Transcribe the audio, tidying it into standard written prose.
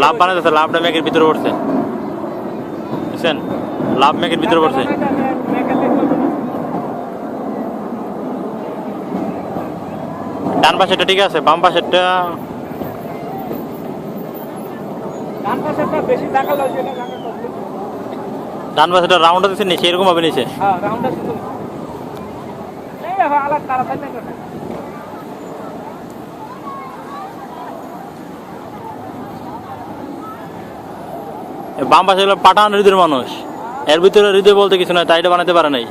লাভ বানাইতেছে, লাভটা মেঘের ভিতরে পড়ছে, বুঝছেন? লাভ মেঘের ভিতরে পড়ছে। ডান পাশেরটা ঠিক আছে, বাম পাশেরটা ডান পাশেরটা রাউন্ড দিচ্ছে নিচে, এরকম ভাবে নিচে। বাম পাশে পাঠান হৃদয়ের মানুষ, এর ভিতরে হৃদয় বলতে কিছু নয়, তাই এটা বানাতে পারে নাই।